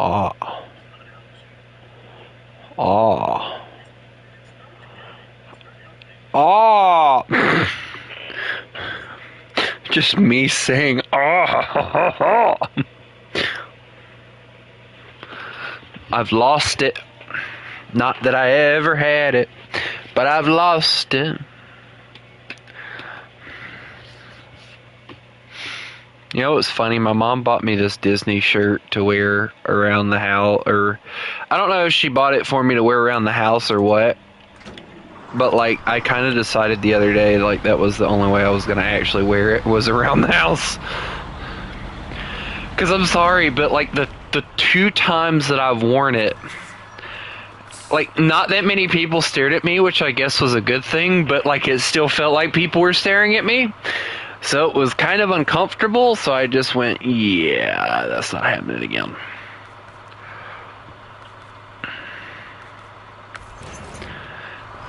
Ah. Ah. Ah. Just me saying ah. I've lost it. Not that I ever had it, but I've lost it. You know what's funny? My mom bought me this Disney shirt to wear around the house, or I don't know if she bought it for me to wear around the house or what. But like, I kind of decided the other day, like that was the only way I was gonna actually wear it was around the house. Cause I'm sorry, but like the 2 times that I've worn it, like not that many people stared at me, which I guess was a good thing, but like it still felt like people were staring at me. So it was kind of uncomfortable, so I just went, yeah, that's not happening again.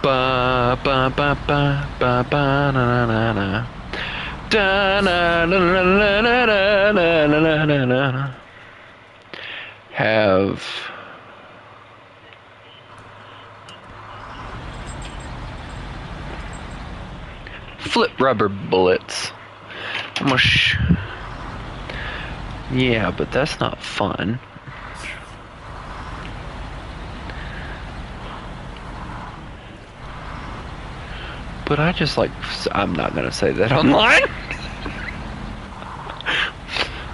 Ba ba ba ba ba ba na na na. Da na na na na na na na na na. Have flip rubber bullets. Mush. Yeah, but that's not fun. But I just like, I'm not gonna say that online.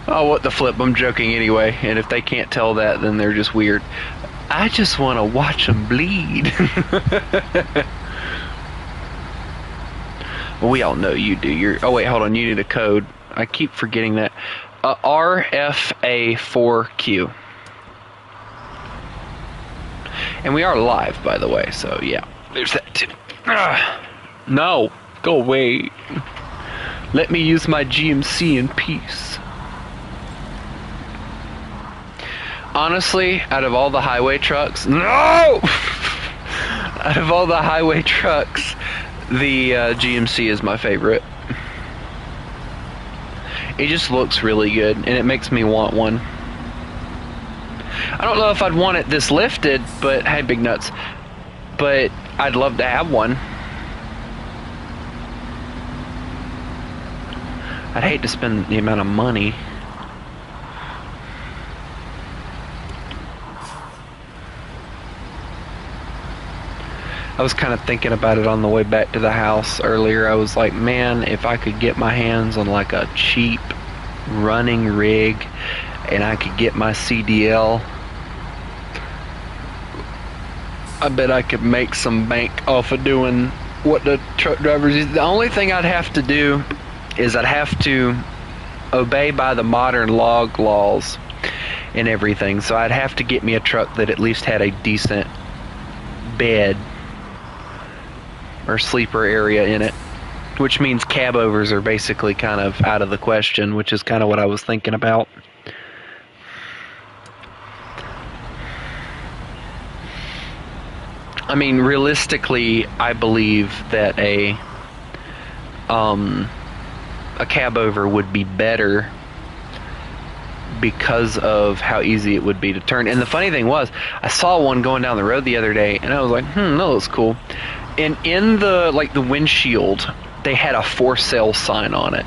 Oh, what the flip, I'm joking anyway, and if they can't tell that, then they're just weird. I just want to watch them bleed. Well, we all know you do. Oh wait, hold on, you need a code. I keep forgetting that. RFA4Q. And we are live, by the way, so yeah, there's that too. No, go away. Let me use my GMC in peace. Honestly, out of all the highway trucks, no! Out of all the highway trucks, the GMC is my favorite. It just looks really good, and it makes me want one. I don't know if I'd want it this lifted, but hey, big nuts. But I'd love to have one. I'd hate to spend the amount of money. I was kind of thinking about it on the way back to the house earlier. I was like, man, if I could get my hands on like a cheap running rig and I could get my CDL, I bet I could make some bank off of doing what the truck drivers do. The only thing I'd have to do is I'd have to obey by the modern log laws and everything. So I'd have to get me a truck that at least had a decent bed or sleeper area in it, which means cab overs are basically kind of out of the question, which is kind of what I was thinking about. I mean, realistically, I believe that a cab over would be better because of how easy it would be to turn. And the funny thing was, I saw one going down the road the other day, and I was like, that looks cool. And in the windshield, they had a for sale sign on it.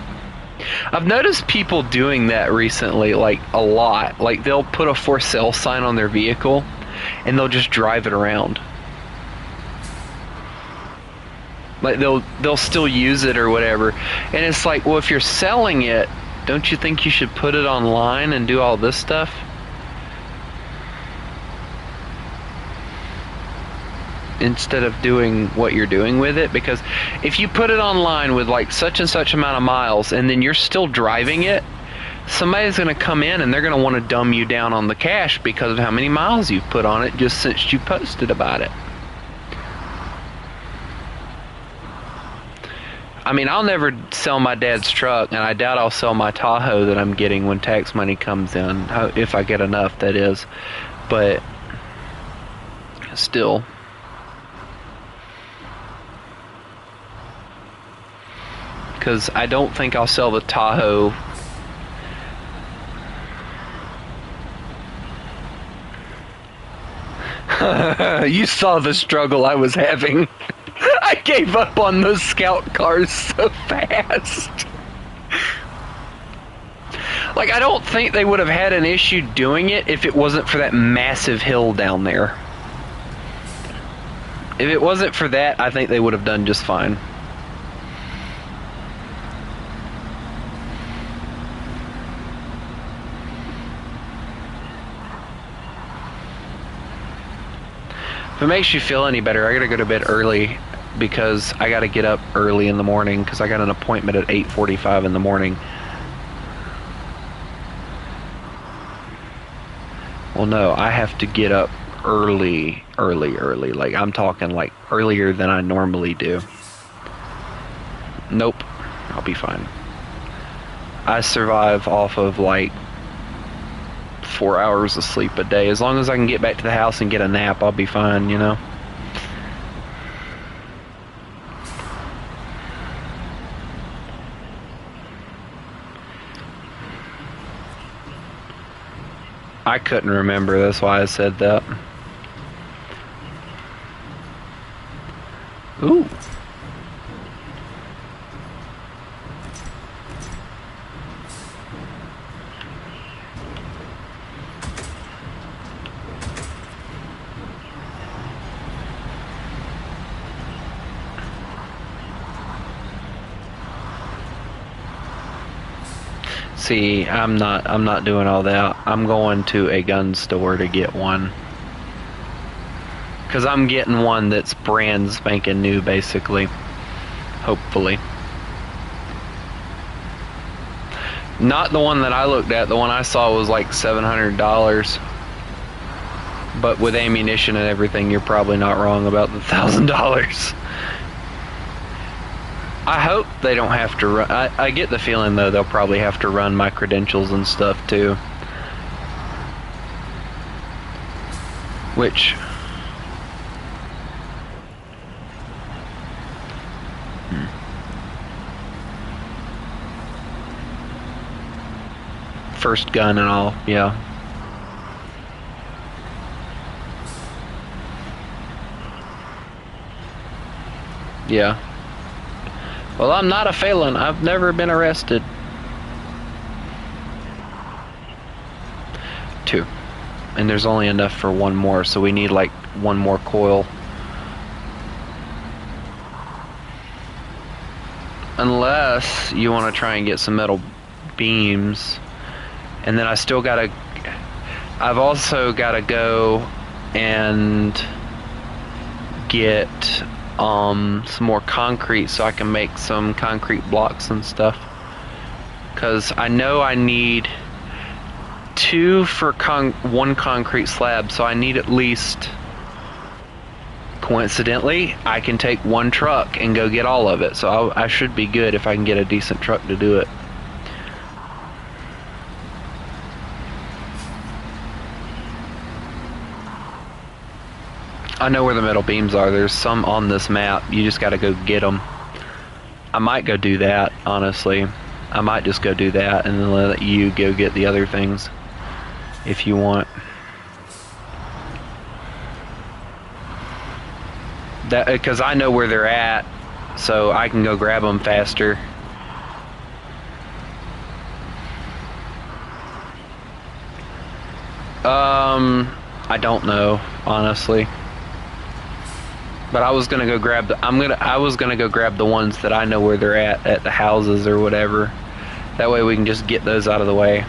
I've noticed people doing that recently, like a lot. Like they'll put a for sale sign on their vehicle, and they'll just drive it around. Like they'll still use it or whatever. And it's like, well, if you're selling it, don't you think you should put it online and do all this stuff? Instead of doing what you're doing with it, because if you put it online with like such and such amount of miles and then you're still driving it, somebody's going to come in and they're going to want to dumb you down on the cash because of how many miles you've put on it just since you posted about it. I mean, I'll never sell my dad's truck, and I doubt I'll sell my Tahoe that I'm getting when tax money comes in, if I get enough, that is. But still. because I don't think I'll sell the Tahoe. You saw the struggle I was having. I gave up on those scout cars so fast. Like, I don't think they would have had an issue doing it if it wasn't for that massive hill down there. If it wasn't for that, I think they would have done just fine. If it makes you feel any better, I gotta go to bed early because I gotta get up early in the morning because I got an appointment at 8:45 in the morning. Well, no, I have to get up early. Like, I'm talking like earlier than I normally do. Nope, I'll be fine. I survive off of like 4 hours of sleep a day. As long as I can get back to the house and get a nap, I'll be fine, you know? I couldn't remember, that's why I said that. Ooh. See, I'm not doing all that. I'm going to a gun store to get one. Cause I'm getting one that's brand spanking new, basically. Hopefully. Not the one that I looked at. The one I saw was like $700. But with ammunition and everything, you're probably not wrong about the $1,000. I hope they don't have to run. I get the feeling, though, they'll probably have to run my credentials and stuff, too. Which... First gun and all, yeah. Yeah. Well, I'm not a felon. I've never been arrested. 2. And there's only enough for one more, so we need like one more coil. Unless you want to try and get some metal beams. And then I still gotta... I've also gotta go and get some more concrete so I can make some concrete blocks and stuff. Because I know I need 2 for one concrete slab, so I need at least... Coincidentally, I can take one truck and go get all of it, so I should be good if I can get a decent truck to do it. I know where the metal beams are. There's some on this map. You just gotta go get them. I might go do that, honestly. I might just go do that and then let you go get the other things if you want. That, because I know where they're at, so I can go grab them faster. I don't know, honestly. But I was gonna go grab the I was gonna go grab the ones that I know where they're at the houses or whatever. That way we can just get those out of the way.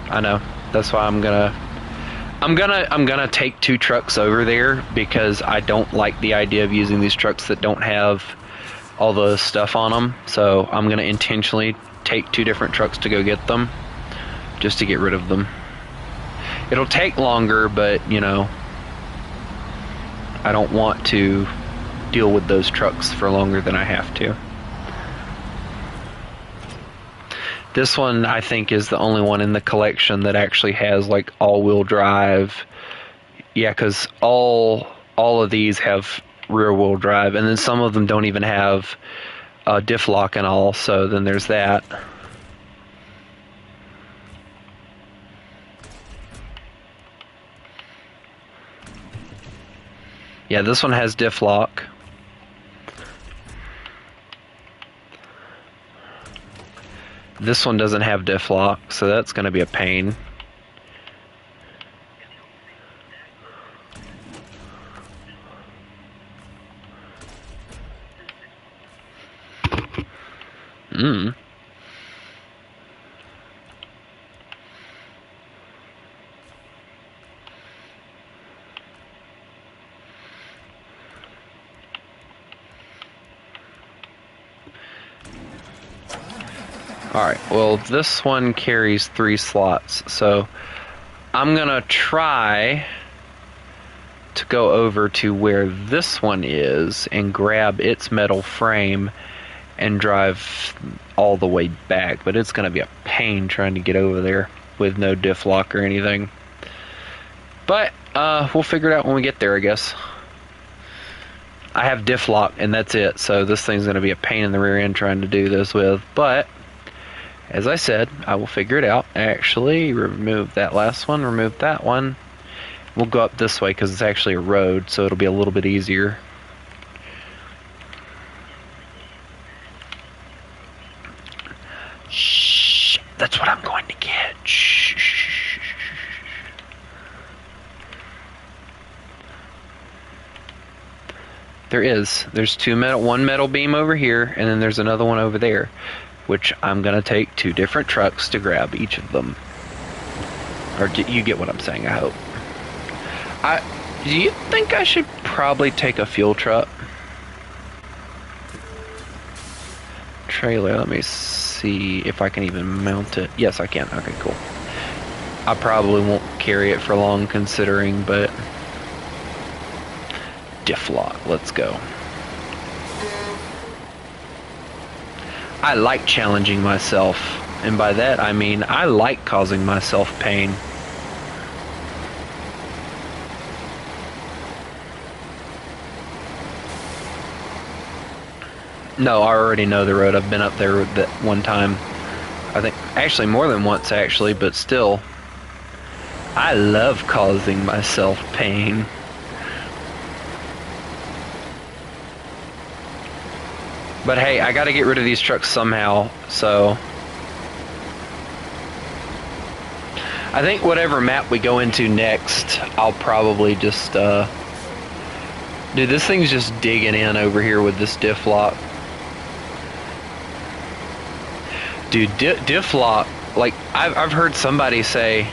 I know. That's why I'm gonna take 2 trucks over there because I don't like the idea of using these trucks that don't have all the stuff on them. So I'm gonna intentionally take 2 different trucks to go get them, just to get rid of them. It'll take longer, but you know, I don't want to deal with those trucks for longer than I have to. This one, I think, is the only one in the collection that actually has like all-wheel drive. Yeah, because all of these have rear wheel drive, and then some of them don't even have diff lock and all, so then there's that. Yeah, this one has diff lock. This one doesn't have diff lock, so that's going to be a pain. Alright, well, this one carries 3 slots, so I'm gonna try to go over to where this one is and grab its metal frame and drive all the way back, but it's gonna be a pain trying to get over there with no diff lock or anything. But we'll figure it out when we get there, I guess. I have diff lock and that's it, so this thing's gonna be a pain in the rear end trying to do this with, but as I said, I will figure it out. Actually, remove that last one, remove that one. We'll go up this way because it's actually a road, so it'll be a little bit easier. Shh, that's what I'm going to get. Shh. There's one metal beam over here, and then there's another one over there, which I'm going to take 2 different trucks to grab each of them. Or you get what I'm saying, I hope. Do you think I should probably take a fuel truck? Trailer, let me see if I can even mount it. Yes, I can. Okay, cool. I probably won't carry it for long considering, but... diff lock, let's go. I like challenging myself, and by that I mean I like causing myself pain. No, I already know the road. I've been up there that one time. I think, actually more than once actually, but still. I love causing myself pain. But hey, I gotta get rid of these trucks somehow, so... I think whatever map we go into next, I'll probably just, Dude, this thing's just digging in over here with this diff lock. Dude, diff lock, like, I've heard somebody say,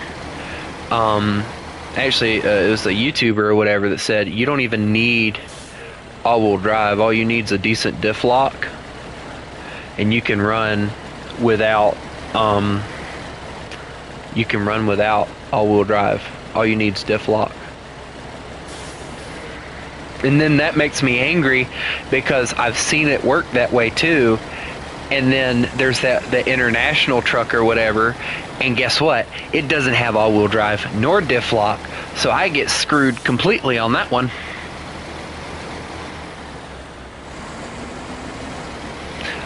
actually, it was a YouTuber or whatever that said, you don't even need all-wheel drive. All you need is a decent diff lock, and you can run without all-wheel drive. All you need is diff lock. And then that makes me angry because I've seen it work that way too. And then there's the international truck or whatever, and guess what? It doesn't have all-wheel drive nor diff lock, so I get screwed completely on that one.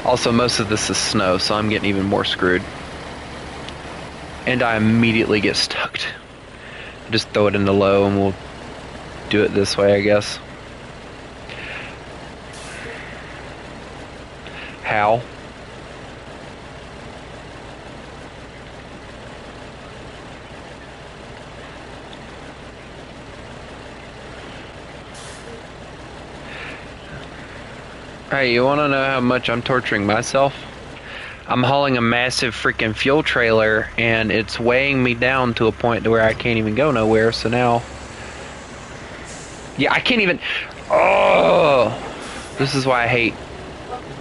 Also, most of this is snow, so I'm getting even more screwed. And I immediately get stuck. Just throw it into low and we'll do it this way, I guess. How? Hey, you want to know how much I'm torturing myself? I'm hauling a massive freaking fuel trailer, and it's weighing me down to a point to where I can't even go nowhere, so now... Yeah, I can't even... Oh! This is why I hate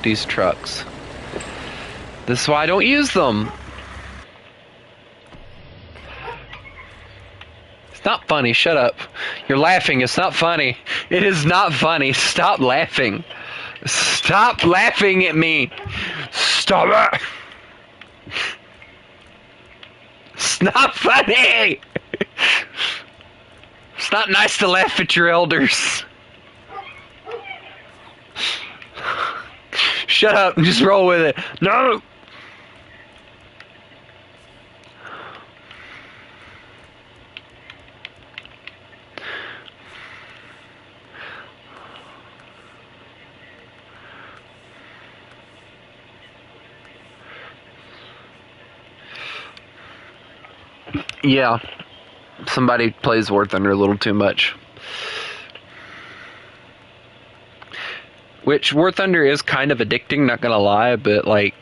these trucks. This is why I don't use them. It's not funny, shut up. You're laughing, it's not funny. It is not funny, stop laughing. Stop laughing at me! Stop it! It's not funny! It's not nice to laugh at your elders. Shut up and just roll with it. No. Yeah, somebody plays War Thunder a little too much. Which, War Thunder is kind of addicting, not gonna lie, but, like,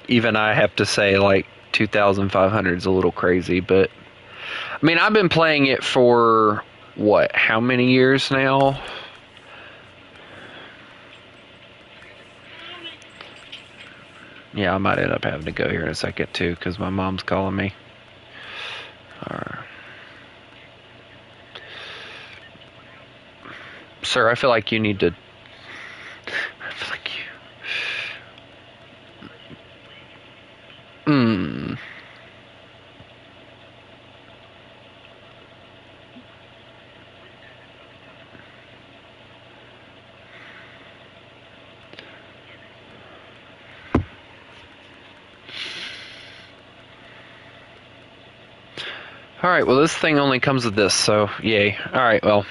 even I have to say, like, 2,500 is a little crazy, but... I mean, I've been playing it for, what, how many years now? Yeah, I might end up having to go here in a second, too, because my mom's calling me. Sir, I feel like you need to... I feel like you... Alright, well, this thing only comes with this, so yay. Alright, well,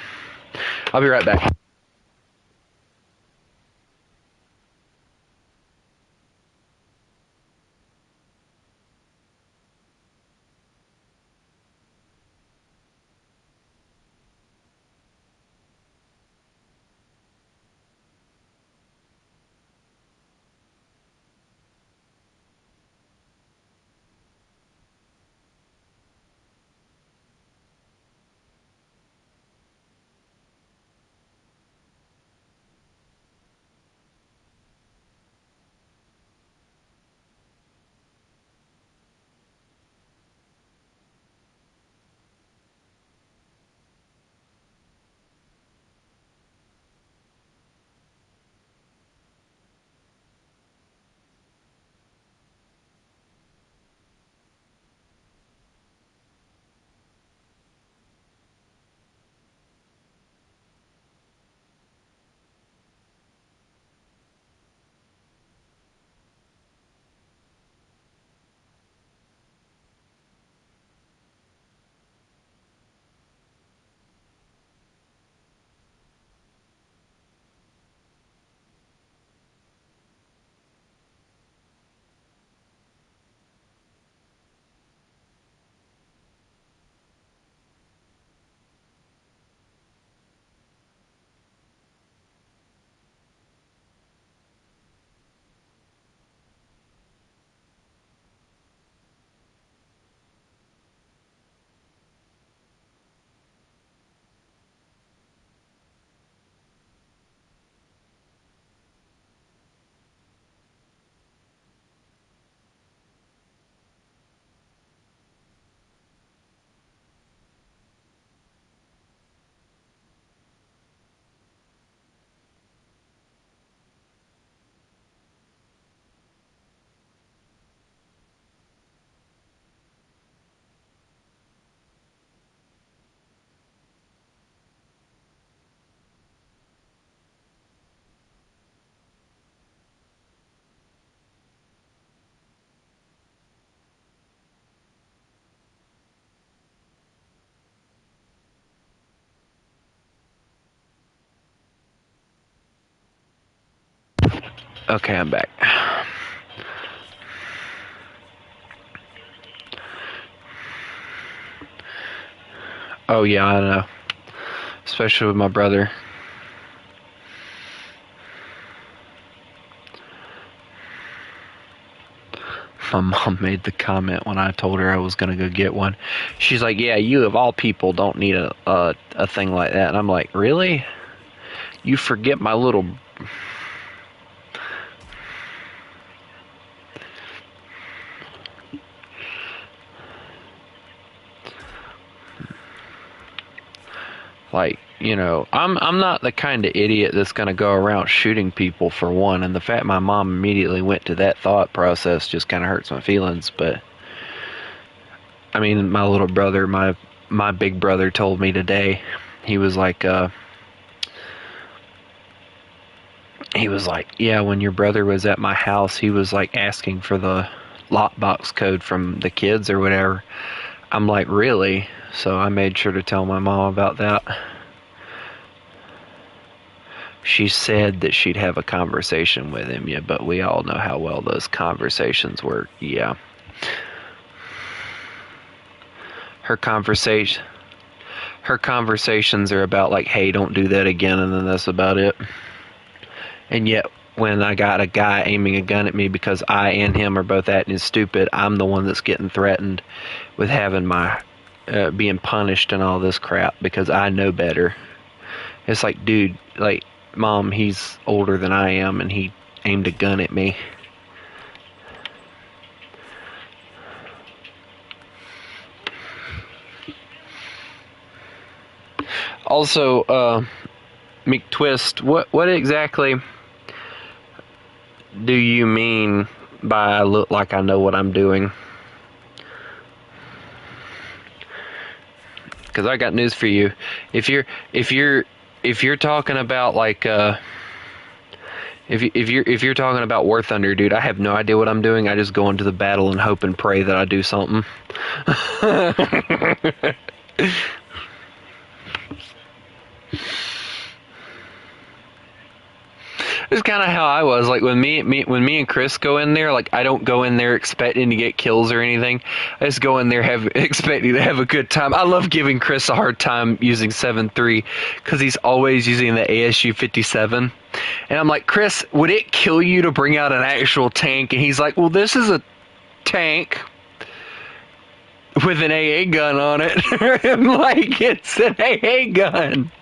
I'll be right back. Okay, I'm back. Oh, yeah, I know. Especially with my brother. My mom made the comment when I told her I was going to go get one. She's like, yeah, you of all people don't need a thing like that. And I'm like, really? You forget my little... Like, you know, I'm not the kind of idiot that's going to go around shooting people, for one, and the fact my mom immediately went to that thought process just kind of hurts my feelings. But I mean, my little brother, my big brother told me today, he was like, he was like, yeah, when your brother was at my house, he was like asking for the lockbox code from the kids or whatever. I'm like, really? So I made sure to tell my mom about that. She said that she'd have a conversation with him, yeah, but we all know how well those conversations work. Yeah. Her conversations are about like, hey, don't do that again, and then that's about it. And yet, when I got a guy aiming a gun at me because I and him are both acting stupid, I'm the one that's getting threatened with having my being punished and all this crap because I know better. It's like, dude, like, Mom, he's older than I am, and he aimed a gun at me. Also, McTwist, what exactly do you mean by I look like I know what I'm doing? Because I got news for you. If you're talking about like if you're talking about War Thunder, dude, I have no idea what I'm doing. I just go into the battle and hope and pray that I do something. It's kind of how I was. Like when me and Chris go in there, like I don't go in there expecting to get kills or anything. I just go in there expecting to have a good time. I love giving Chris a hard time using 7.3 because he's always using the ASU 57. And I'm like, Chris, would it kill you to bring out an actual tank? And he's like, well, this is a tank with an AA gun on it. I'm like, it's an AA gun.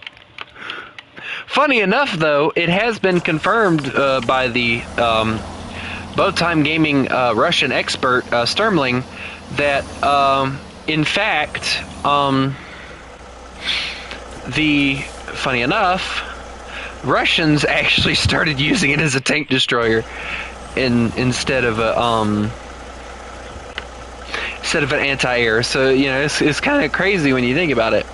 Funny enough, though, it has been confirmed by the Bowtime Gaming Russian expert Sturmling that, in fact, funny enough, Russians actually started using it as a tank destroyer instead of an anti-air. So you know, it's kind of crazy when you think about it.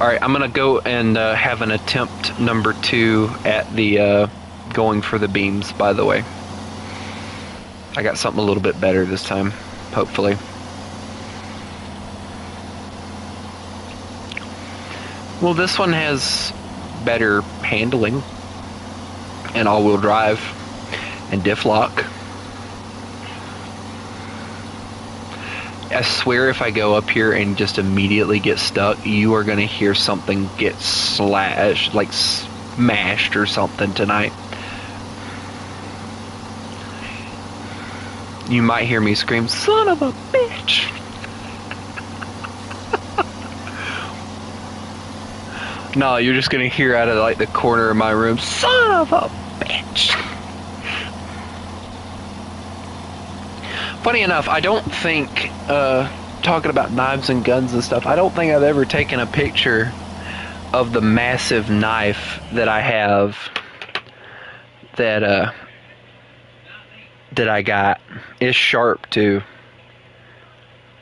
Alright, I'm going to go and have an attempt number 2 at the going for the beams, by the way. I got something a little bit better this time, hopefully. Well, this one has better handling and all-wheel drive and diff lock. I swear if I go up here and just immediately get stuck, you are going to hear something get slashed, like smashed or something tonight. You might hear me scream, son of a bitch! No, you're just going to hear out of like the corner of my room, son of a bitch! Funny enough, I don't think, talking about knives and guns and stuff, I don't think I've ever taken a picture of the massive knife that I have that I got. It's sharp too.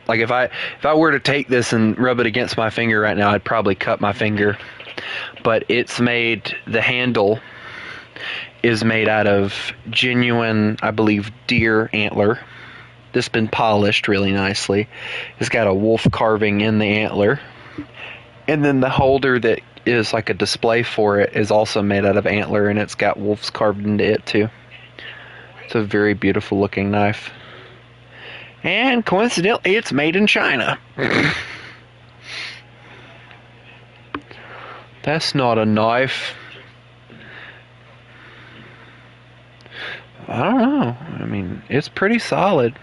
Like if I were to take this and rub it against my finger right now, I'd probably cut my finger. But it's made, the handle is made out of genuine, I believe, deer antler. This has been polished really nicely. It's got a wolf carving in the antler. And then the holder that is like a display for it is also made out of antler, and it's got wolves carved into it too. It's a very beautiful looking knife. And coincidentally, it's made in China. That's not a knife. I don't know. I mean, it's pretty solid.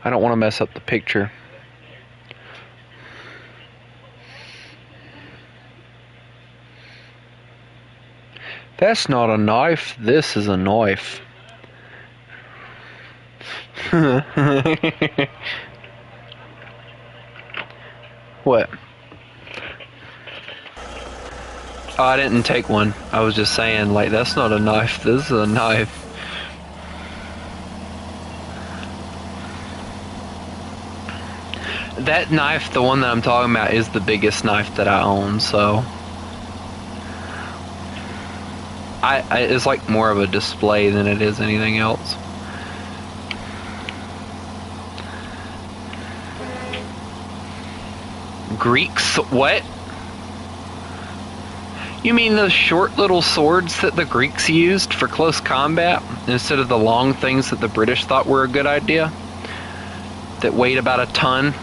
I don't want to mess up the picture. That's not a knife. This is a knife. What? Oh, I didn't take one. I was just saying, like, that's not a knife. This is a knife. That knife, the one that I'm talking about, is the biggest knife that I own, so... it's like more of a display than it is anything else. Greeks? What? You mean those short little swords that the Greeks used for close combat instead of the long things that the British thought were a good idea? That weighed about a ton?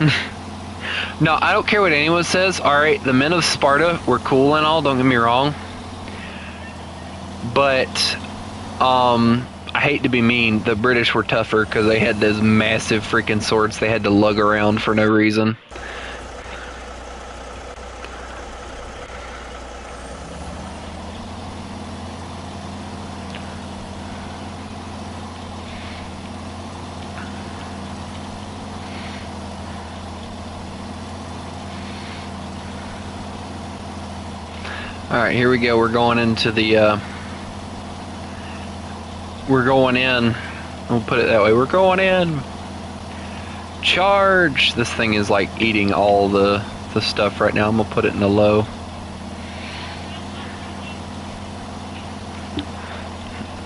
No, I don't care what anyone says. Alright, the men of Sparta were cool and all, don't get me wrong. But, I hate to be mean, the British were tougher because they had those massive freaking swords they had to lug around for no reason. Alright, here we go. We're going into the, we're going in. We'll put it that way. We're going in. Charge! This thing is like eating all the stuff right now. I'm gonna put it in the low.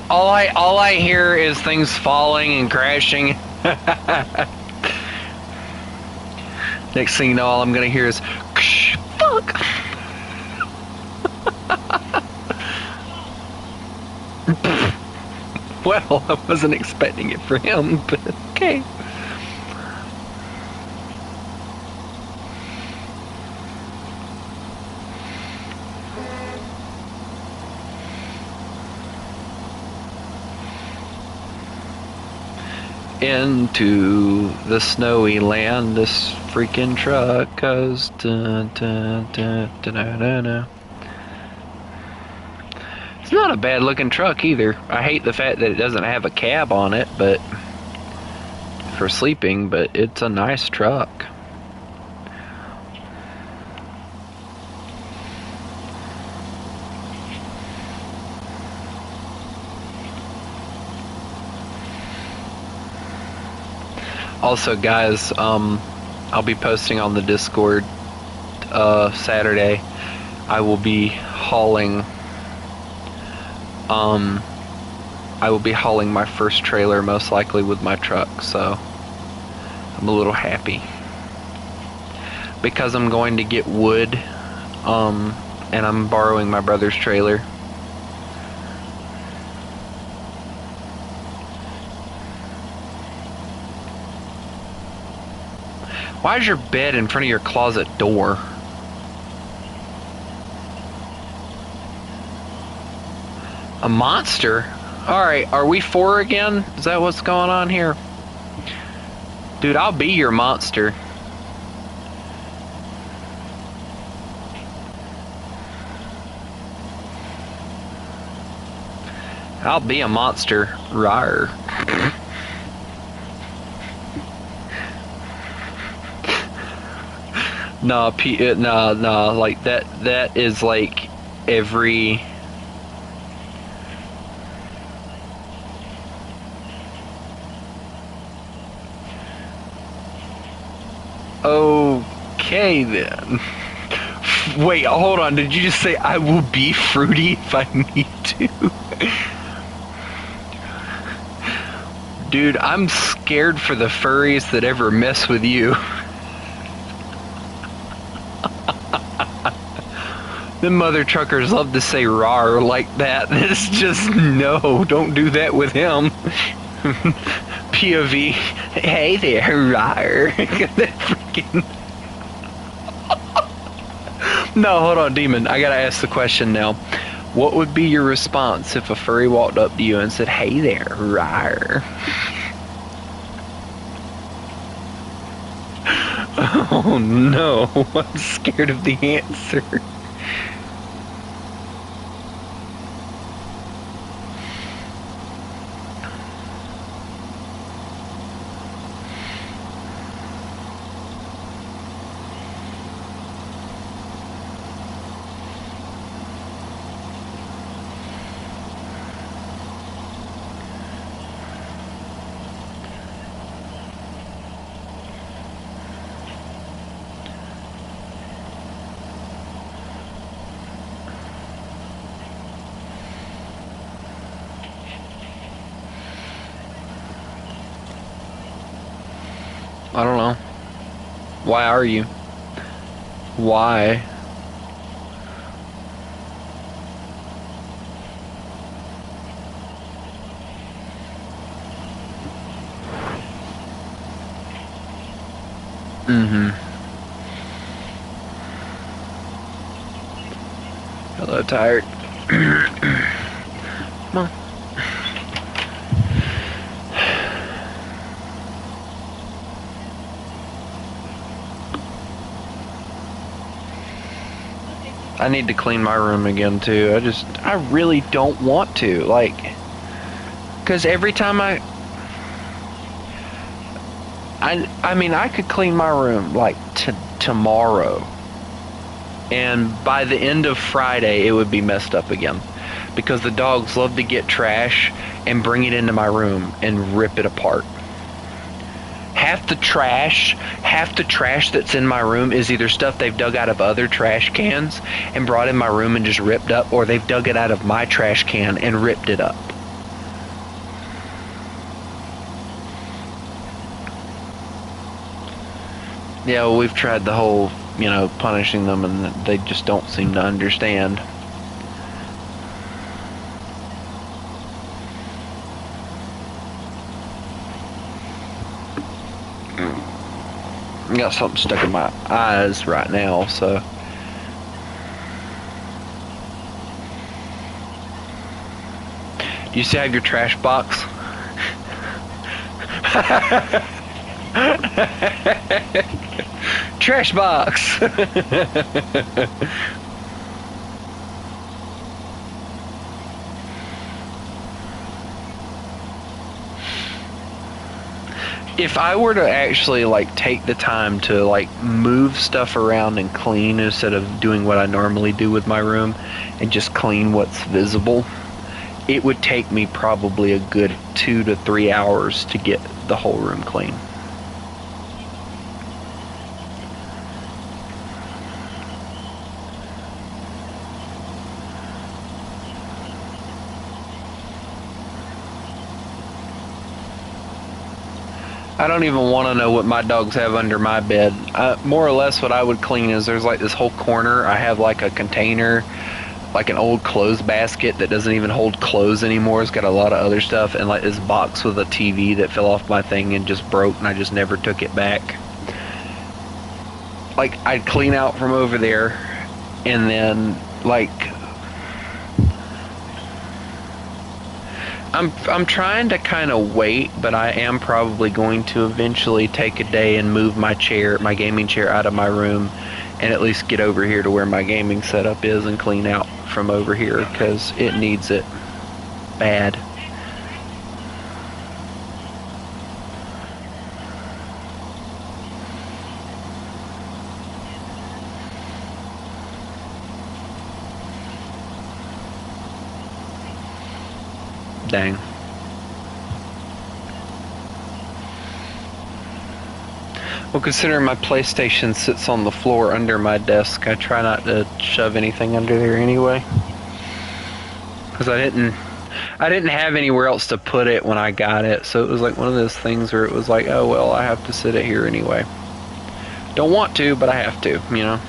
All I hear is things falling and crashing. Next thing you know, all I'm gonna hear is fuck. Well, I wasn't expecting it for him, but okay. Into the snowy land, this freaking truck goes. Dun, dun, dun, dun, dun, dun, dun. It's not a bad looking truck either. I hate the fact that it doesn't have a cab on it, but for sleeping, but it's a nice truck. Also, guys, I'll be posting on the Discord Saturday. I will be hauling my first trailer, most likely with my truck, so I'm a little happy because I'm going to get wood, and I'm borrowing my brother's trailer. Why is your bed in front of your closet door? A monster? Alright, are we 4 again? Is that what's going on here? Dude, I'll be your monster. I'll be a monster. Rawr. No, no, like that is like every... Okay then. Wait, hold on, did you just say I will be fruity if I need to? Dude, I'm scared for the furries that ever mess with you. The mother truckers love to say rawr like that. It's just, no, don't do that with him. POV, hey there, rawr. That freaking... No, hold on, Demon. I gotta ask the question now. What would be your response if a furry walked up to you and said, hey there, rawr? Oh no, I'm scared of the answer. I don't know. Why are you? Why? Mm-hmm. Hello, tired. Come on. I need to clean my room again too. I really don't want to, like, because every time I mean, I could clean my room like tomorrow, and by the end of Friday, it would be messed up again, because the dogs love to get trash and bring it into my room and rip it apart. Half the trash that's in my room is either stuff they've dug out of other trash cans and brought in my room and just ripped up, or they've dug it out of my trash can and ripped it up. Yeah, well, we've tried the whole, punishing them, and they just don't seem to understand. I got something stuck in my eyes right now, so. Do you still have your trash box? Trash box. If I were to actually like take the time to like move stuff around and clean instead of doing what I normally do with my room and just clean what's visible, it would take me probably a good 2 to 3 hours to get the whole room clean. I don't even want to know what my dogs have under my bed. More or less what I would clean is there's like this whole corner. I have like a container, like an old clothes basket that doesn't even hold clothes anymore. It's got a lot of other stuff, and like this box with a TV that fell off my thing and just broke, and I just never took it back. Like, I'd clean out from over there, and then like I'm trying to kind of wait, but I am probably going to eventually take a day and move my gaming chair out of my room, and at least get over here to where my gaming setup is and clean out from over here, because it needs it bad. Dang. Well, considering my PlayStation sits on the floor under my desk, I try not to shove anything under there anyway. Because I didn't have anywhere else to put it when I got it, so it was like one of those things where it was like, oh well, I have to sit it here anyway. Don't want to, but I have to, you know.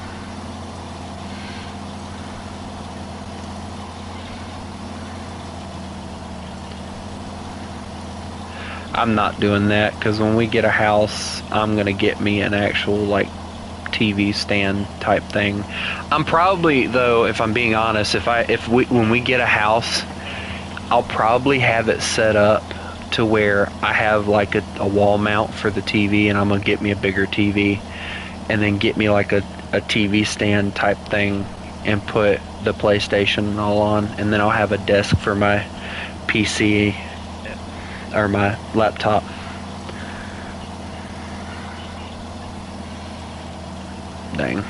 I'm not doing that, because when we get a house, I'm gonna get me an actual like TV stand type thing. I'm probably, though, if I'm being honest, when we get a house, I'll probably have it set up to where I have like a wall mount for the TV, and I'm gonna get me a bigger TV, and then get me like a TV stand type thing and put the PlayStation all on, and then I'll have a desk for my PC or my laptop. Dang.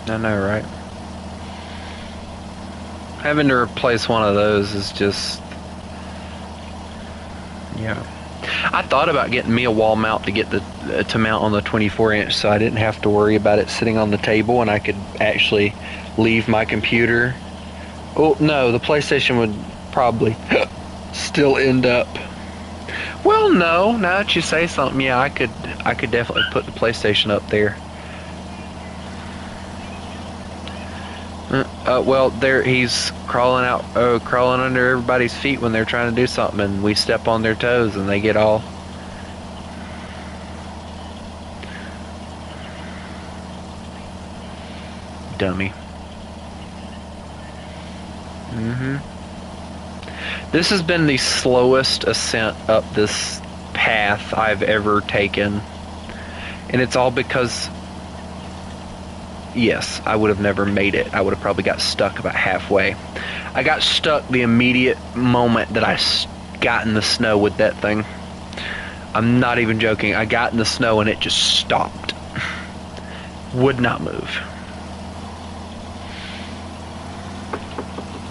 I know, right? Having to replace one of those is just, yeah. I thought about getting me a wall mount to get to mount on the 24-inch, so I didn't have to worry about it sitting on the table, and I could actually leave my computer. Oh no, the PlayStation would probably still end up. Well, no. Now that you say something, yeah, I could definitely put the PlayStation up there. Well, there he's crawling out, crawling under everybody's feet when they're trying to do something, and we step on their toes, and they get all. Dummy. This has been the slowest ascent up this path I've ever taken, and it's all because, yes, I would have never made it. I would have probably got stuck about halfway. I got stuck the immediate moment that I got in the snow with that thing. I'm not even joking. I got in the snow and it just stopped. Would not move.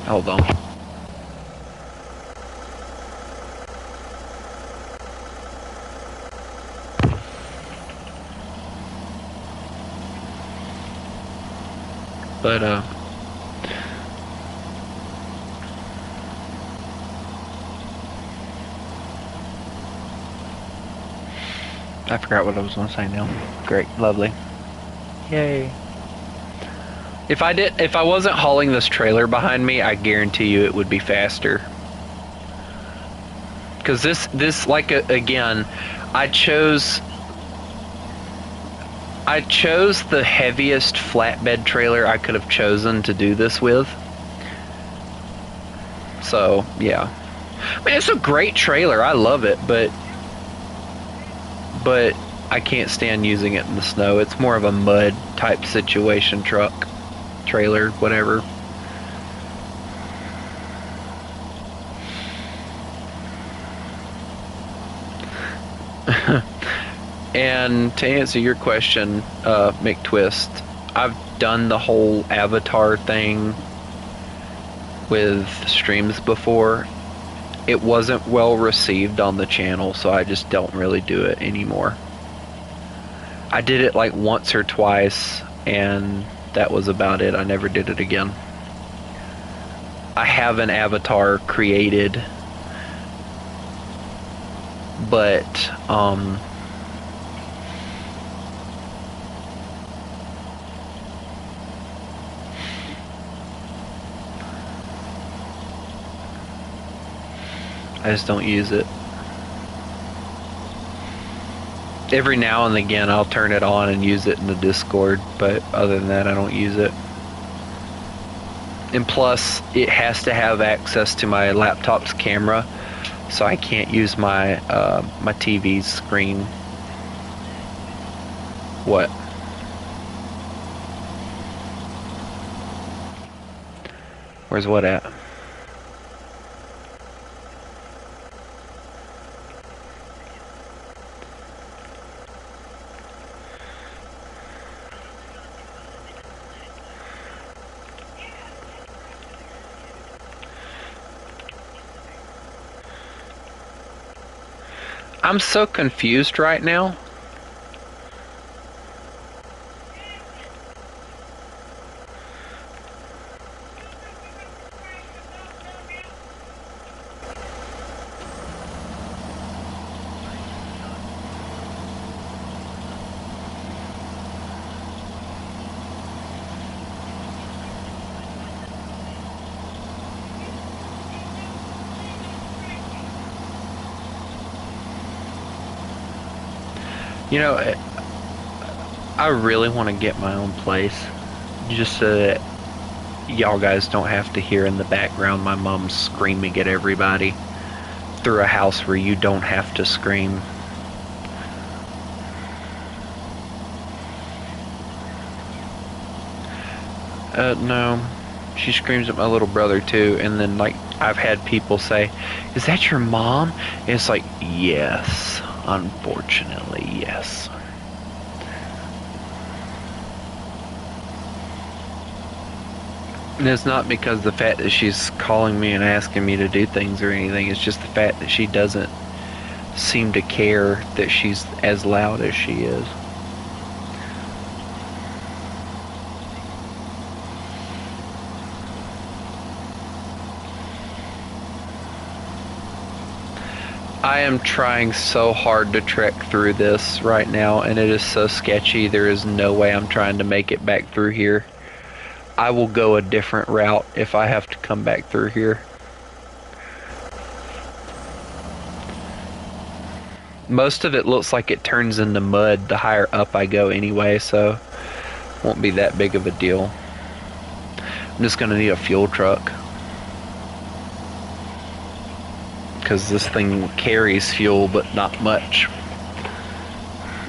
Hold on. But I forgot what I was going to say now. Great, lovely. Yay. If I wasn't hauling this trailer behind me, I guarantee you it would be faster. Cuz this like again, I chose the heaviest flatbed trailer I could have chosen to do this with. So, yeah. I mean, it's a great trailer. I love it, but I can't stand using it in the snow. It's more of a mud type situation, truck, trailer, whatever. And to answer your question, McTwist, I've done the whole avatar thing with streams before. It wasn't well received on the channel, so I just don't really do it anymore. I did it like once or twice, and that was about it. I never did it again. I have an avatar created, but I just don't use it. Every now and again I'll turn it on and use it in the Discord, but other than that I don't use it. And plus it has to have access to my laptop's camera, so I can't use my my TV's screen. What? Where's what at? I'm so confused right now. You know, I really want to get my own place, just so that y'all guys don't have to hear in the background my mom screaming at everybody through a house where you don't have to scream. No, she screams at my little brother too, and then like I've had people say, "Is that your mom?" And it's like, yes. Unfortunately, yes. And it's not because the fact that she's calling me and asking me to do things or anything. It's just the fact that she doesn't seem to care that she's as loud as she is. I am trying so hard to trek through this right now, and it is so sketchy. There is no way I'm trying to make it back through here. I will go a different route if I have to come back through here. Most of it looks like it turns into mud the higher up I go anyway, so it won't be that big of a deal. I'm just gonna need a fuel truck, because this thing carries fuel but not much.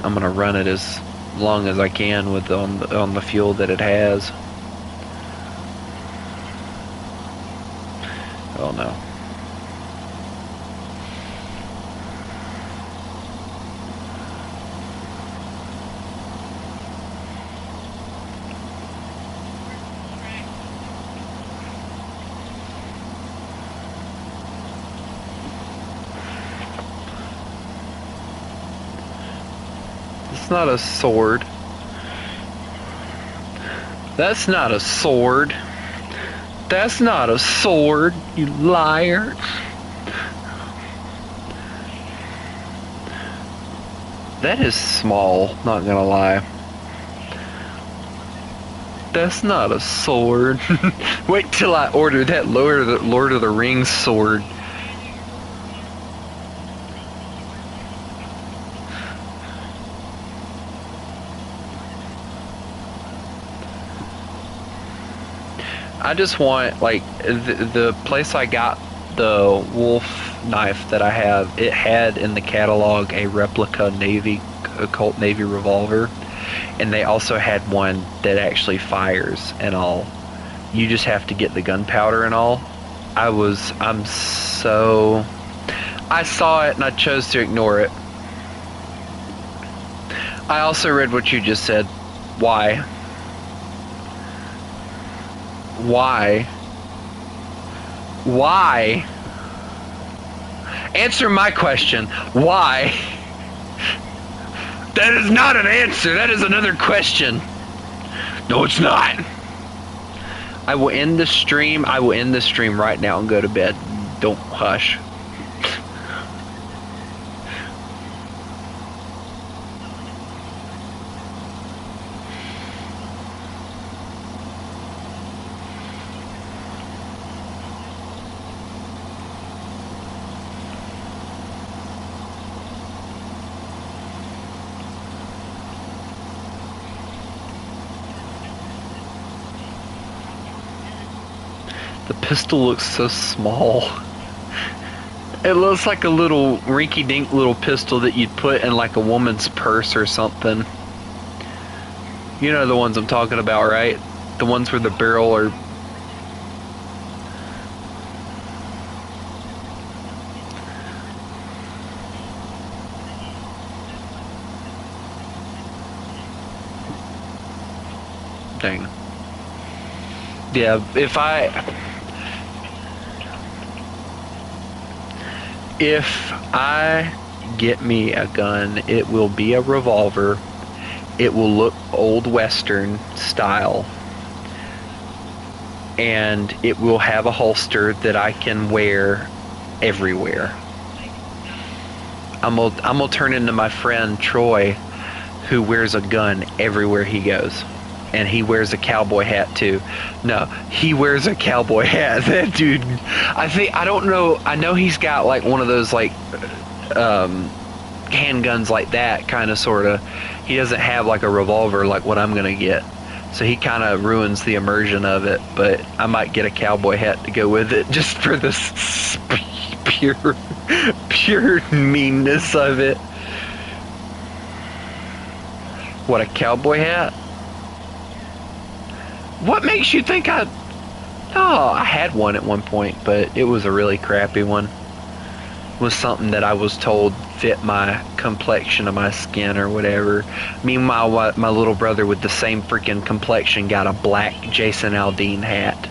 I'm gonna run it as long as I can with on the fuel that it has. Oh no. It's not a sword. That's not a sword. That's not a sword, you liar. That is small, not gonna lie. That's not a sword. Wait till I order that Lord of the Rings sword. I just want, like, the place I got the wolf knife that I have, it had in the catalog a replica Colt Navy revolver, and they also had one that actually fires and all. You just have to get the gunpowder and all. I saw it and I chose to ignore it. I also read what you just said. Why? Why? Why? Answer my question. Why? That is not an answer. That is another question. No, it's not. I will end the stream. I will end the stream right now and go to bed. Don't hush. The pistol looks so small. It looks like a little rinky-dink little pistol that you'd put in like a woman's purse or something. You know the ones I'm talking about, right? The ones where the barrel are... Dang. Yeah, if I get me a gun, it will be a revolver. It will look old Western style. And it will have a holster that I can wear everywhere. I'm gonna turn into my friend Troy, who wears a gun everywhere he goes. And he wears a cowboy hat too. No, he wears a cowboy hat. That dude, I don't know. I know he's got like one of those like handguns like that, kind of, sort of. He doesn't have like a revolver like what I'm gonna get. So he kind of ruins the immersion of it. But I might get a cowboy hat to go with it just for the pure meanness of it. What, a cowboy hat? What makes you think I had one at one point, but it was a really crappy one. It was something that I was told fit my complexion of my skin or whatever. Meanwhile, my little brother with the same freaking complexion got a black Jason Aldean hat.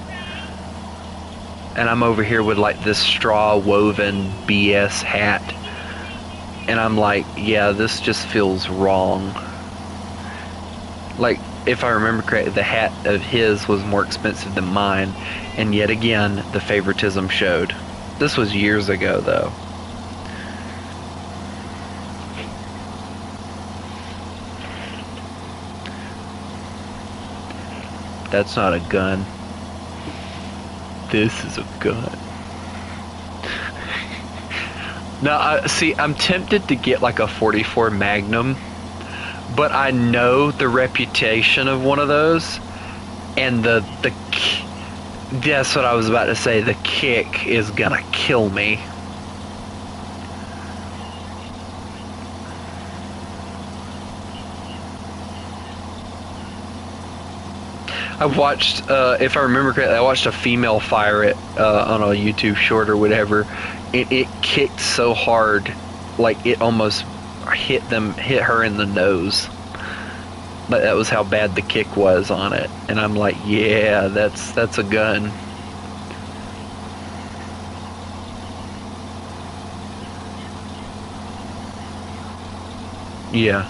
And I'm over here with like this straw woven BS hat. and I'm like, yeah, this just feels wrong. Like, if I remember correctly, the hat of his was more expensive than mine, and yet again, the favoritism showed. This was years ago, though. That's not a gun. This is a gun. Now, see, I'm tempted to get like a 44 Magnum, but I know the reputation of one of those, and that's what I was about to say, the kick is gonna kill me. I watched, if I remember correctly, I watched a female fire it on a YouTube short or whatever. It kicked so hard, like it almost hit her in the nose. But that was how bad the kick was on it, and I'm like, yeah, that's a gun. Yeah.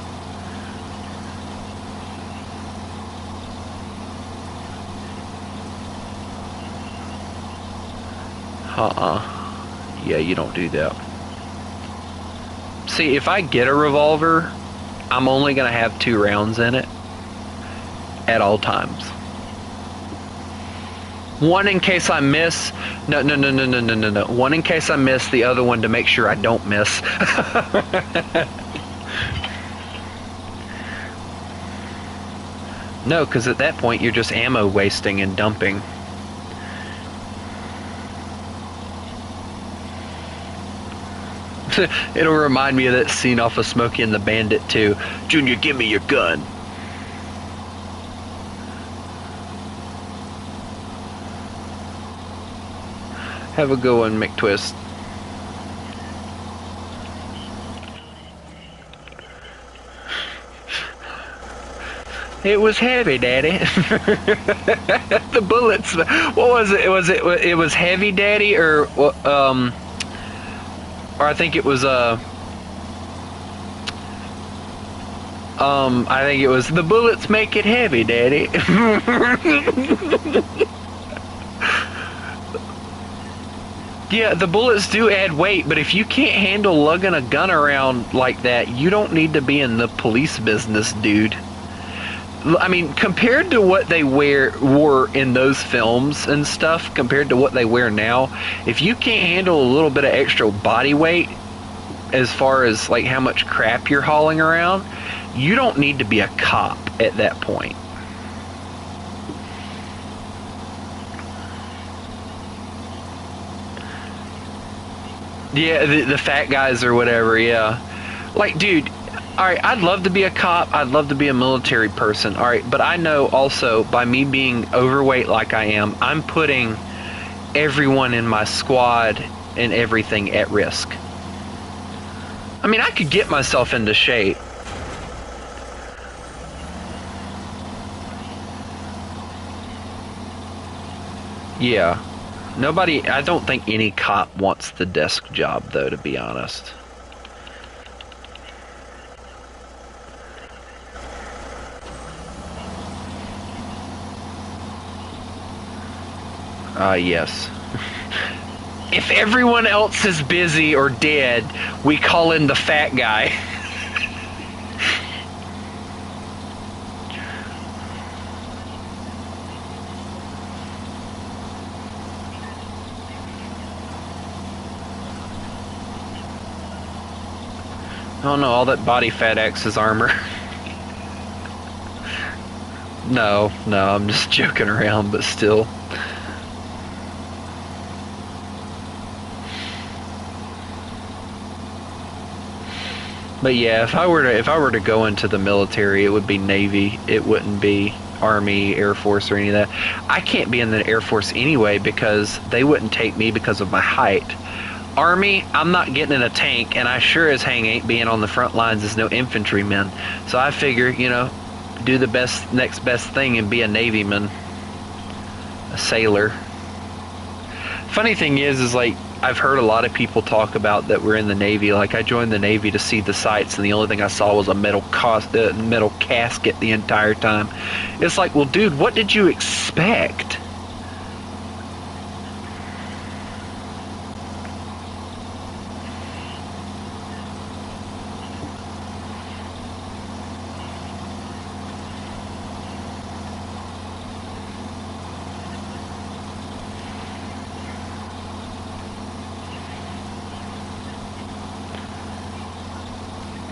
Yeah, you don't do that. See, if I get a revolver, I'm only gonna have 2 rounds in it at all times. One in case I miss. No. One in case I miss, the other one to make sure I don't miss. No, because at that point you're just ammo wasting and dumping. It'll remind me of that scene off of Smokey and the Bandit too. Junior, give me your gun. Have a good one, McTwist. It was heavy, Daddy. The bullets. What was it? It was heavy, Daddy, or I think it was I think it was the bullets make it heavy, Daddy. Yeah, the bullets do add weight, but if you can't handle lugging a gun around like that, you don't need to be in the police business, dude. I mean, compared to what they wore in those films and stuff, compared to what they wear now, if you can't handle a little bit of extra body weight, as far as like how much crap you're hauling around, you don't need to be a cop at that point. Yeah, the fat guys or whatever, yeah. Like, dude, alright, I'd love to be a cop, I'd love to be a military person, alright, but I know also, by me being overweight like I am, I'm putting everyone in my squad and everything at risk. I mean, I could get myself into shape. Yeah. I don't think any cop wants the desk job, though, to be honest. Yes. If everyone else is busy or dead, we call in the fat guy. Oh no, all that body fat acts as armor. No, I'm just joking around, but still. But yeah, if I were to go into the military, it would be Navy. It wouldn't be Army, Air Force, or any of that. I can't be in the Air Force anyway because they wouldn't take me because of my height. Army, I'm not getting in a tank, and I sure as hang ain't being on the front lines as no infantryman. So I figure, do the next best thing and be a Navyman, a sailor. Funny thing is like I've heard a lot of people talk about that were in the Navy. Like, I joined the Navy to see the sights, and the only thing I saw was a metal casket the entire time. It's like, well, dude, what did you expect?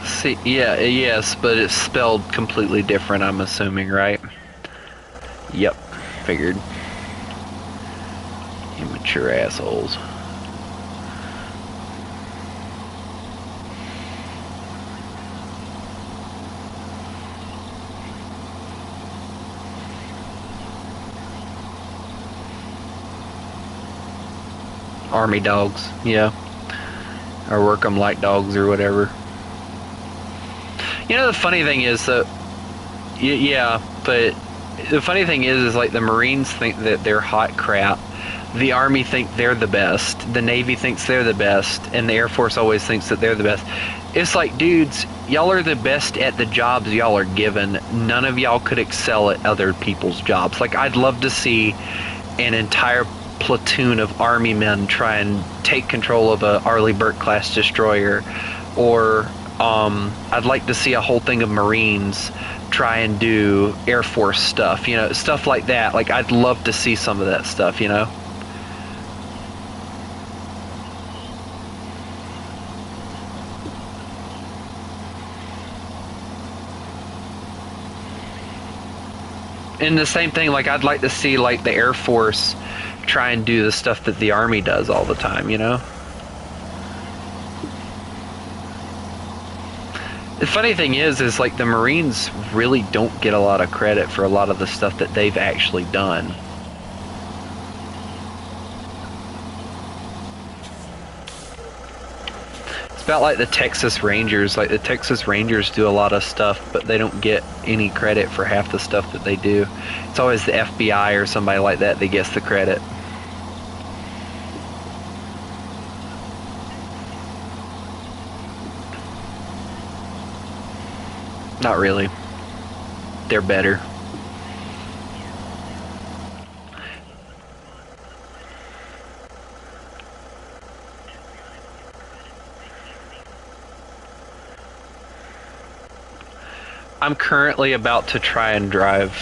See, yeah, yes, but it's spelled completely different, I'm assuming, right? Yep, figured. Immature assholes. Army dogs, yeah. Or work them like dogs or whatever. You know, the funny thing is that, yeah, but the funny thing is like the Marines think that they're hot crap. The Army think they're the best. The Navy thinks they're the best. And the Air Force always thinks that they're the best. It's like, dudes, y'all are the best at the jobs y'all are given. None of y'all could excel at other people's jobs. Like, I'd love to see an entire platoon of Army men try and take control of a Arleigh Burke class destroyer, or I'd like to see a whole thing of Marines try and do Air Force stuff, you know, stuff like that. Like, I'd love to see some of that stuff, you know. And the same thing, like, I'd like to see like the Air Force try and do the stuff that the Army does all the time, you know. The funny thing is like the Marines really don't get a lot of credit for a lot of the stuff that they've actually done. It's about like the Texas Rangers. Like, the Texas Rangers do a lot of stuff, but they don't get any credit for half the stuff that they do. It's always the FBI or somebody like that that gets the credit. Not really. They're better. I'm currently about to try and drive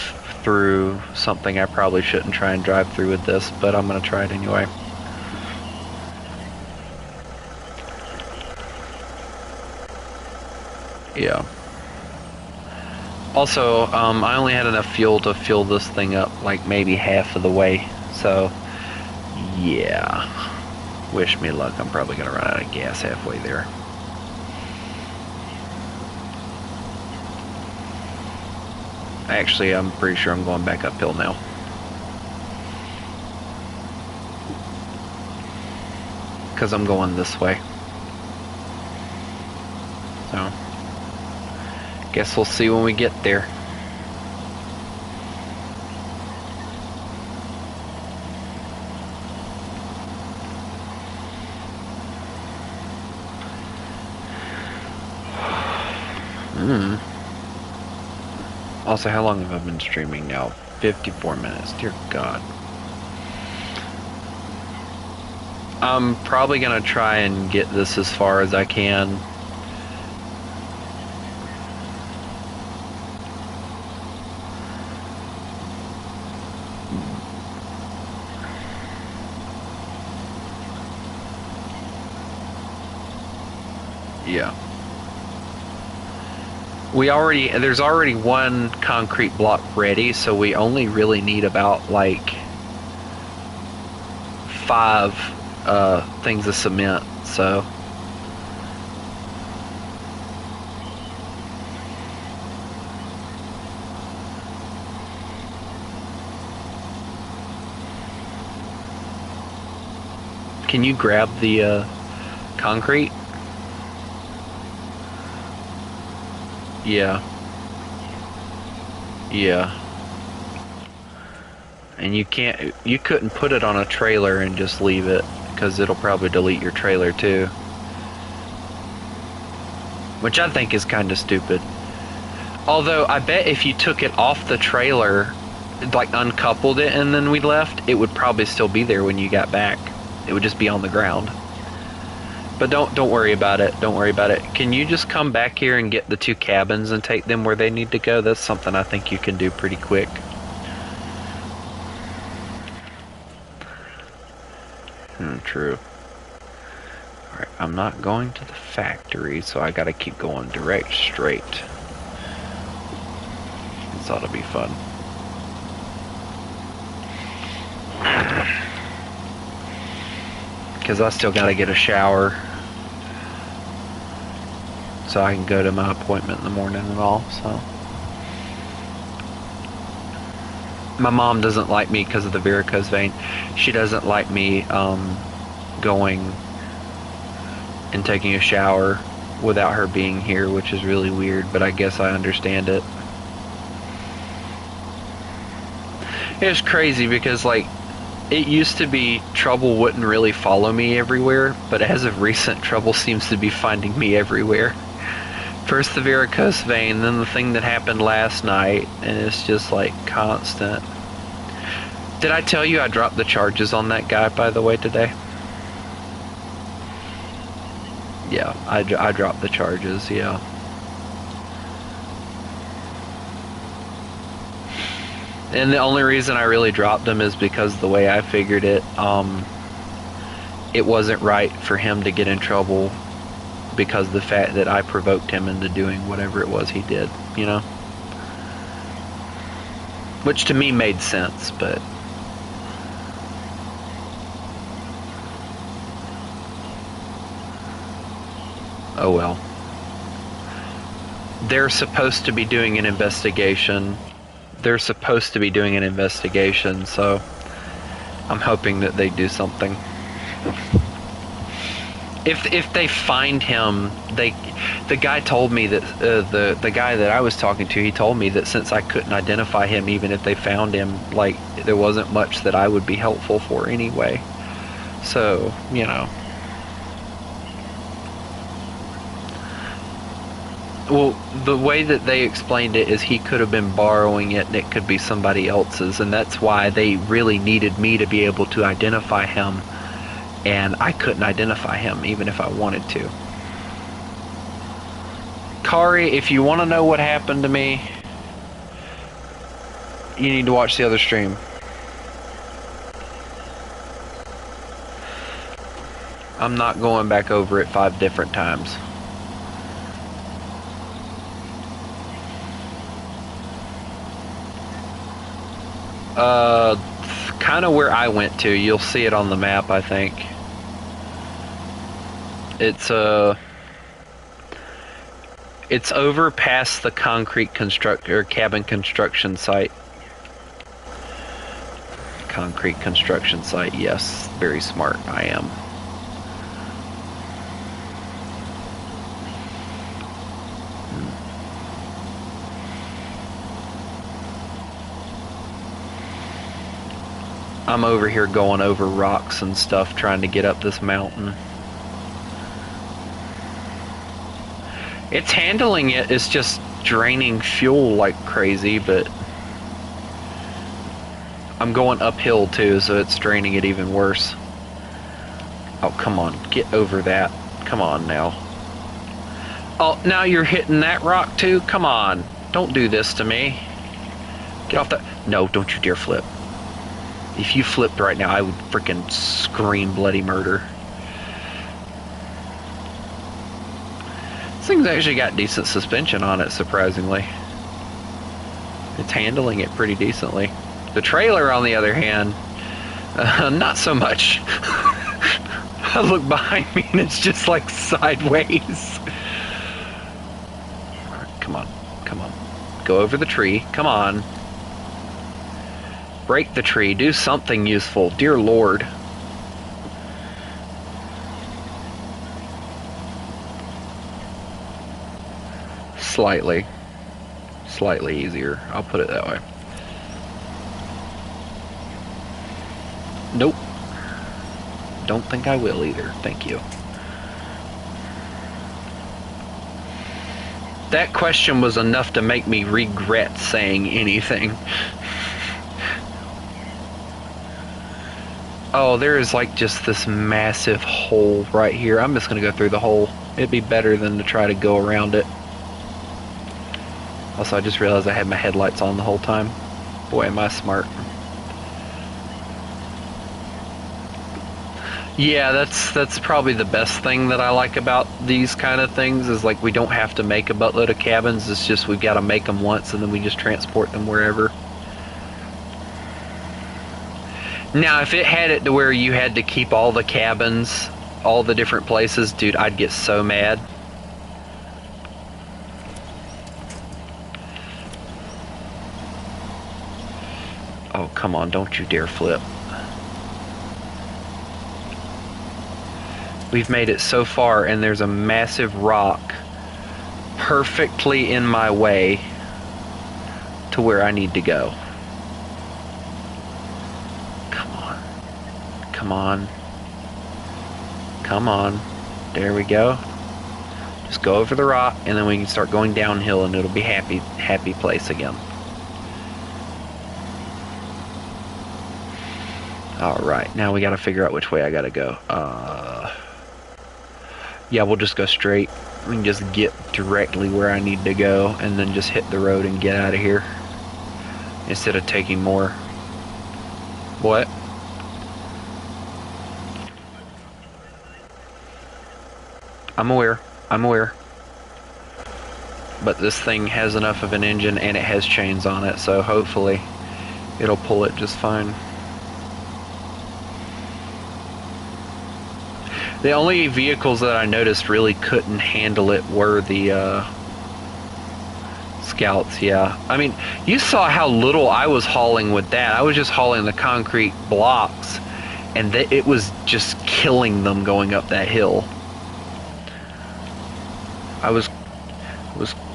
through something I probably shouldn't try and drive through with this, but I'm going to try it anyway. Yeah. Also, I only had enough fuel to fill this thing up like maybe half of the way, so yeah. Wish me luck. I'm probably going to run out of gas halfway there. Actually, I'm pretty sure I'm going back uphill now. Because I'm going this way. So, guess we'll see when we get there. Also, how long have I been streaming now? 54 minutes. Dear God. I'm probably gonna try and get this as far as I can. Yeah. There's already one concrete block ready, so we only really need about like 5 things of cement, so. Can you grab the concrete? Yeah. Yeah. And you couldn't put it on a trailer and just leave it. because it'll probably delete your trailer too. Which I think is kind of stupid. Although, I bet if you took it off the trailer, like uncoupled it and then we left, it would probably still be there when you got back. It would just be on the ground. But don't worry about it. Don't worry about it. Can you just come back here and get the 2 cabins and take them where they need to go? That's something I think you can do pretty quick. True. Alright, I'm not going to the factory, so I gotta keep going direct straight. This ought to be fun. Because I still gotta get a shower so I can go to my appointment in the morning and all. So my mom doesn't like me because of the varicose vein. She doesn't like me going and taking a shower without her being here, which is really weird, but I guess I understand it. It's crazy because, like, it used to be trouble wouldn't really follow me everywhere, but as of recent, trouble seems to be finding me everywhere. First the varicose vein, then the thing that happened last night, and it's just like constant. Did I tell you I dropped the charges on that guy, by the way, today? Yeah, I dropped the charges, yeah. And the only reason I really dropped him is because the way I figured it, it wasn't right for him to get in trouble because of the fact that I provoked him into doing whatever it was he did, you know? Which to me made sense, but... oh well. They're supposed to be doing an investigation. They're supposed to be doing an investigation, so I'm hoping that they do something. If they find him, the guy told me that the guy that I was talking to, he told me that since I couldn't identify him, even if they found him, like, there wasn't much that I would be helpful for anyway. So, you know. Well, the way that they explained it is he could have been borrowing it and it could be somebody else's, and that's why they really needed me to be able to identify him, and I couldn't identify him even if I wanted to. Kari, if you want to know what happened to me, you need to watch the other stream. I'm not going back over it 5 different times. Kind of where I went to. You'll see it on the map, I think. It's over past the concrete cabin construction site. Concrete construction site, yes. Very smart, I am. I'm over here going over rocks and stuff trying to get up this mountain. It's handling it, it's just draining fuel like crazy, but I'm going uphill too, so it's draining it even worse. Oh, come on, get over that. Come on now. Oh, now you're hitting that rock too? Come on, don't do this to me. Get off that. No, don't you dare flip. If you flipped right now, I would freaking scream bloody murder. This thing's actually got decent suspension on it, surprisingly. It's handling it pretty decently. The trailer, on the other hand, not so much. I look behind me and it's just like sideways. All right, come on, come on. Go over the tree, come on. Break the tree, do something useful, dear Lord. Slightly easier, I'll put it that way. Nope. don't think I will either. Thank you. That question was enough to make me regret saying anything. Oh, there is like just this massive hole right here. I'm just gonna go through the hole. It'd be better than to try to go around it. Also, I just realized I had my headlights on the whole time. Boy, am I smart. Yeah, that's probably the best thing that I like about these kind of things is like we don't have to make a buttload of cabins. It's just we've got to make them once and then we just transport them wherever. Now, if it had it to where you had to keep all the cabins, all the different places, dude, I'd get so mad. Oh, come on, don't you dare flip. We've made it so far and there's a massive rock perfectly in my way to where I need to go. Come on. Come on. There we go. Just go over the rock and then we can start going downhill and it'll be happy place again. Alright, now we gotta figure out which way I gotta go. Yeah, we'll just go straight. We can just get directly where I need to go and then just hit the road and get out of here. Instead of taking more. What? I'm aware. But this thing has enough of an engine and it has chains on it, so hopefully it'll pull it just fine. The only vehicles that I noticed really couldn't handle it were the Scouts, yeah. I mean, you saw how little I was hauling with that. I was just hauling the concrete blocks, and it was just killing them going up that hill. I was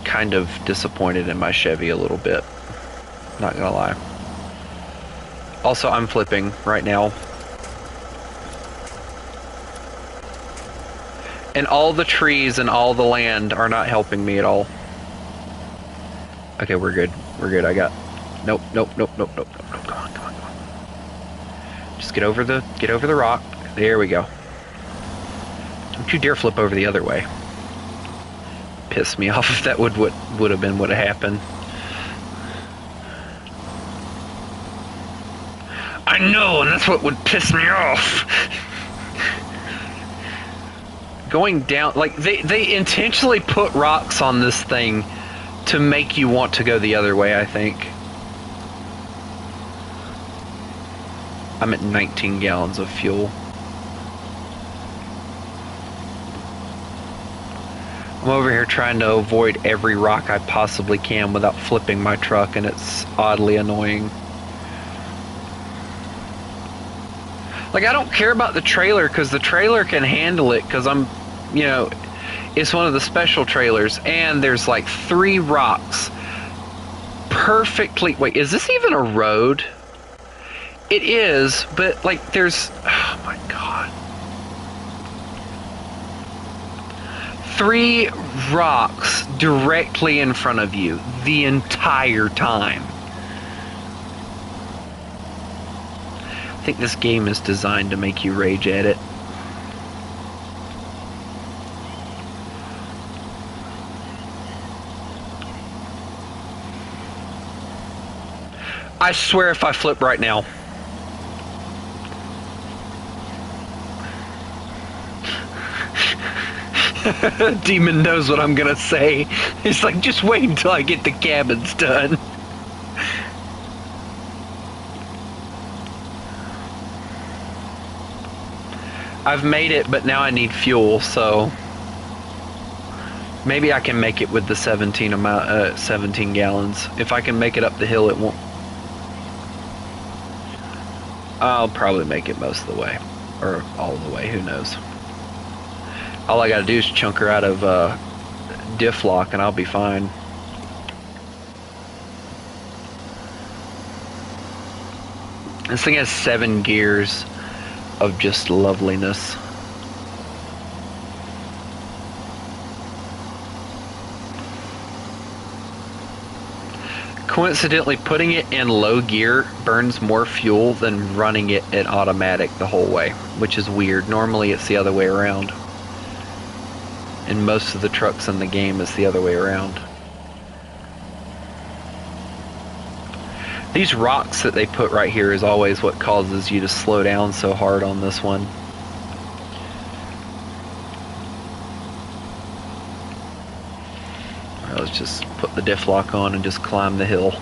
kind of disappointed in my Chevy a little bit, not gonna lie. Also, I'm flipping right now. And all the trees and all the land are not helping me at all. Okay, we're good. I got... Nope. Come on. Just get over the rock. There we go. Don't you dare flip over the other way. Piss me off if that would have been what happened. I know, and that's what would piss me off. Going down, like they intentionally put rocks on this thing to make you want to go the other way, I think. I'm at 19 gallons of fuel. I'm over here trying to avoid every rock I possibly can without flipping my truck, and it's oddly annoying. Like, I don't care about the trailer because the trailer can handle it because I'm, you know, it's one of the special trailers, and there's like 3 rocks perfectly. Wait, is this even a road? It is, but like there's, oh my god, 3 rocks directly in front of you the entire time. I think this game is designed to make you rage at it. I swear if I flip right now. Demon knows what I'm gonna say. It's like, just wait until I get the cabins done. I've made it, but now I need fuel, so maybe I can make it with the 17 gallons. If I can make it up the hill, it won't. I'll probably make it most of the way, or all the way, who knows. All I gotta do is chunk her out of diff lock and I'll be fine. This thing has 7 gears. of just loveliness. Coincidentally, putting it in low gear burns more fuel than running it in automatic the whole way, which is weird. Normally it's the other way around. In most of the trucks in the game, it's the other way around. These rocks that they put right here is always what causes you to slow down so hard on this one. Alright, let's just put the diff lock on and just climb the hill.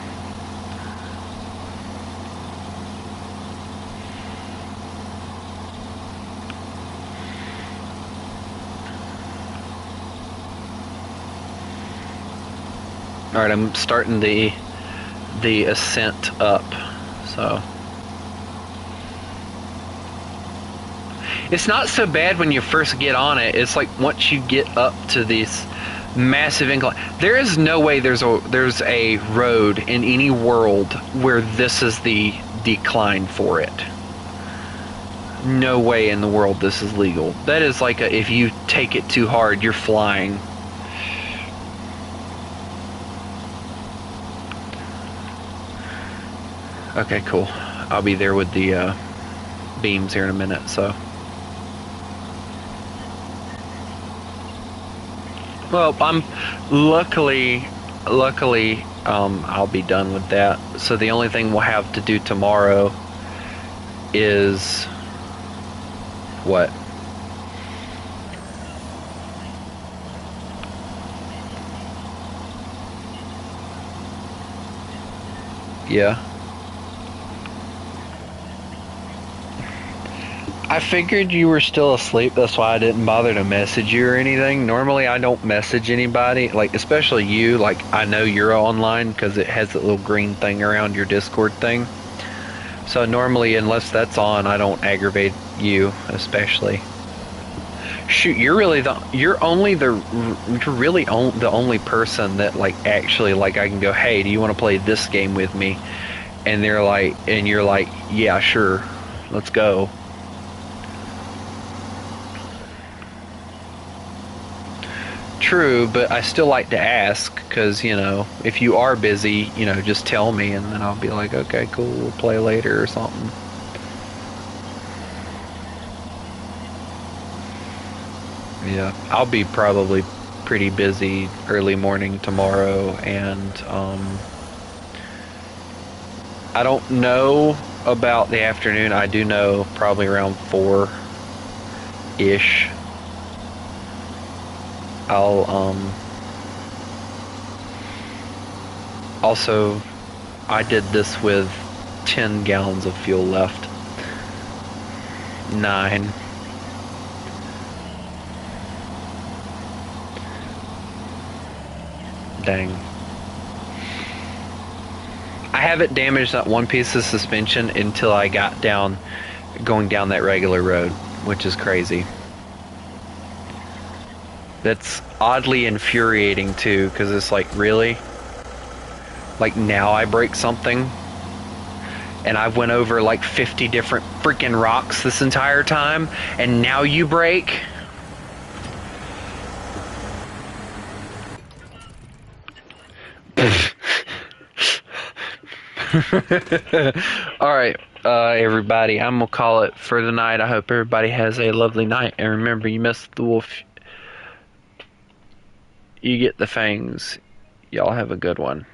Alright, I'm starting the ascent up, so it's not so bad when you first get on it. It's like once you get up to this massive incline, there is no way there's a road in any world where this is the decline for it. No way in the world this is legal. That is like if you take it too hard, you're flying. Okay, cool. I'll be there with the beams here in a minute, so. Well, I'm luckily, I'll be done with that. So the only thing we'll have to do tomorrow is what? Yeah. I figured you were still asleep, that's why I didn't bother to message you or anything. Normally I don't message anybody, like especially you, like I know you're online because it has that little green thing around your Discord thing. So normally, unless that's on, I don't aggravate you, especially. Shoot, you're really the only person that like actually like I can go, hey, do you want to play this game with me? And they're like, and you're like, yeah, sure, let's go. True, but I still like to ask because, you know, if you are busy, you know, just tell me and then I'll be like, okay, cool, we'll play later or something. Yeah, I'll be probably pretty busy early morning tomorrow, and I don't know about the afternoon. I do know probably around 4-ish. I'll also, I did this with 10 gallons of fuel left. 9. Dang. I haven't damaged that one piece of suspension until I got going down that regular road, which is crazy. That's oddly infuriating too, because it's like, really? Like now I break something? And I've went over like 50 different freaking rocks this entire time, and now you break? Alright, everybody, I'm gonna call it for the night. I hope everybody has a lovely night, and remember, you missed the wolf, you get the fangs. Y'all have a good one.